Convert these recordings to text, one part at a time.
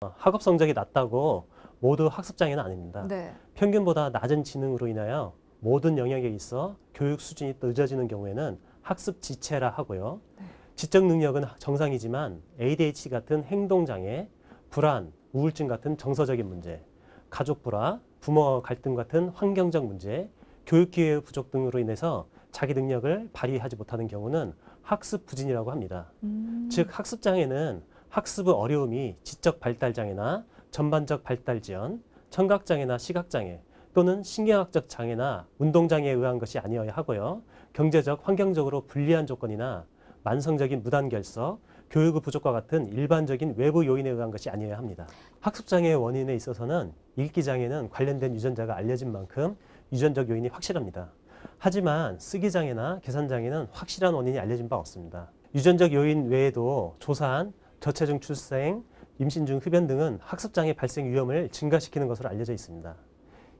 학업 성적이 낮다고 모두 학습장애는 아닙니다. 네. 평균보다 낮은 지능으로 인하여 모든 영역에 있어 교육 수준이 늦어지는 경우에는 학습 지체라 하고요. 지적 능력은 정상이지만 ADHD 같은 행동장애, 불안, 우울증 같은 정서적인 문제, 가족 불화, 부모 갈등 같은 환경적 문제, 교육 기회 부족 등으로 인해서 자기 능력을 발휘하지 못하는 경우는 학습 부진이라고 합니다. 즉 학습장애는 학습의 어려움이 지적 발달 장애나 전반적 발달 지연, 청각장애나 시각장애 또는 신경학적 장애나 운동장애에 의한 것이 아니어야 하고요. 경제적, 환경적으로 불리한 조건이나 만성적인 무단결석, 교육의 부족과 같은 일반적인 외부 요인에 의한 것이 아니어야 합니다. 학습장애의 원인에 있어서는 읽기장애는 관련된 유전자가 알려진 만큼 유전적 요인이 확실합니다. 하지만 쓰기장애나 계산장애는 확실한 원인이 알려진 바 없습니다. 유전적 요인 외에도 조산, 저체중 출생, 임신 중 흡연 등은 학습장애 발생 위험을 증가시키는 것으로 알려져 있습니다.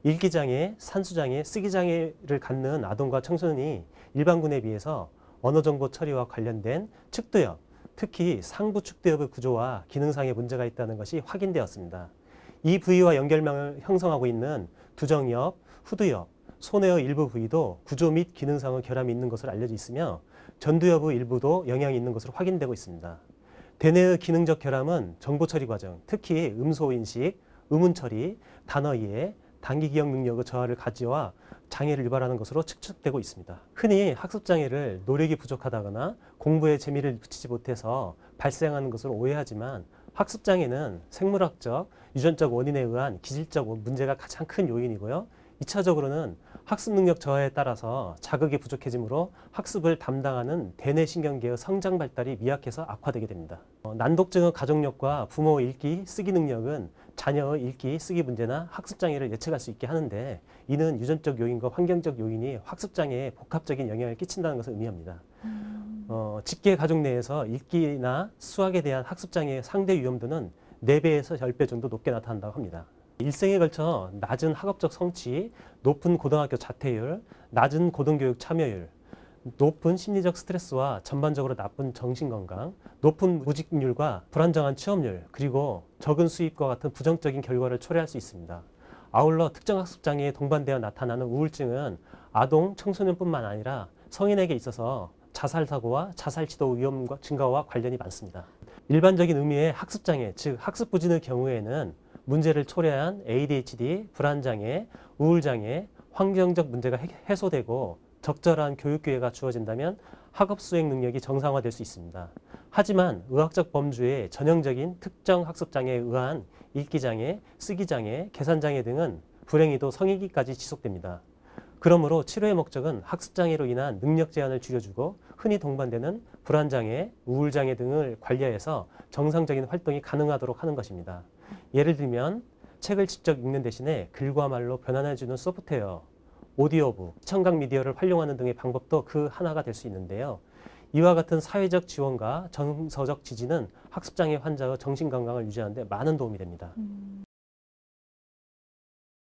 읽기장애, 산수장애, 쓰기장애를 갖는 아동과 청소년이 일반군에 비해서 언어정보 처리와 관련된 측도엽, 특히 상부 측도엽의 구조와 기능상의 문제가 있다는 것이 확인되었습니다. 이 부위와 연결망을 형성하고 있는 두정엽, 후두엽, 손해의 일부 부위도 구조 및 기능상의 결함이 있는 것으로 알려져 있으며 전두엽의 일부도 영향이 있는 것으로 확인되고 있습니다. 대뇌의 기능적 결함은 정보 처리 과정, 특히 음소 인식, 의문 처리, 단어 이해, 단기 기억 능력의 저하를 가지와 장애를 유발하는 것으로 측정되고 있습니다. 흔히 학습장애를 노력이 부족하다거나 공부에 재미를 붙이지 못해서 발생하는 것으로 오해하지만 학습장애는 생물학적, 유전적 원인에 의한 기질적 문제가 가장 큰 요인이고요. 2차적으로는 학습 능력 저하에 따라서 자극이 부족해지므로 학습을 담당하는 대뇌신경계의 성장 발달이 미약해서 악화되게 됩니다. 난독증의 가족력과 부모 읽기, 쓰기 능력은 자녀의 읽기, 쓰기 문제나 학습장애를 예측할 수 있게 하는데 이는 유전적 요인과 환경적 요인이 학습장애에 복합적인 영향을 끼친다는 것을 의미합니다. 직계 가족 내에서 읽기나 수학에 대한 학습장애의 상대 위험도는 4배에서 10배 정도 높게 나타난다고 합니다. 일생에 걸쳐 낮은 학업적 성취, 높은 고등학교 자퇴율, 낮은 고등교육 참여율, 높은 심리적 스트레스와 전반적으로 나쁜 정신건강, 높은 무직률과 불안정한 취업률, 그리고 적은 수입과 같은 부정적인 결과를 초래할 수 있습니다. 아울러 특정 학습장애에 동반되어 나타나는 우울증은 아동, 청소년뿐만 아니라 성인에게 있어서 자살사고와 자살시도 위험 증가와 관련이 많습니다. 일반적인 의미의 학습장애, 즉 학습부진의 경우에는 문제를 초래한 ADHD, 불안장애, 우울장애, 환경적 문제가 해소되고 적절한 교육 기회가 주어진다면 학업 수행 능력이 정상화될 수 있습니다. 하지만 의학적 범주의 전형적인 특정 학습장애에 의한 읽기장애, 쓰기장애, 계산장애 등은 불행히도 성인기까지 지속됩니다. 그러므로 치료의 목적은 학습장애로 인한 능력 제한을 줄여주고 흔히 동반되는 불안장애, 우울장애 등을 관리해서 정상적인 활동이 가능하도록 하는 것입니다. 예를 들면 책을 직접 읽는 대신에 글과 말로 변환해주는 소프트웨어, 오디오북, 시청각 미디어를 활용하는 등의 방법도 그 하나가 될 수 있는데요. 이와 같은 사회적 지원과 정서적 지지는 학습장애 환자의 정신건강을 유지하는 데 많은 도움이 됩니다.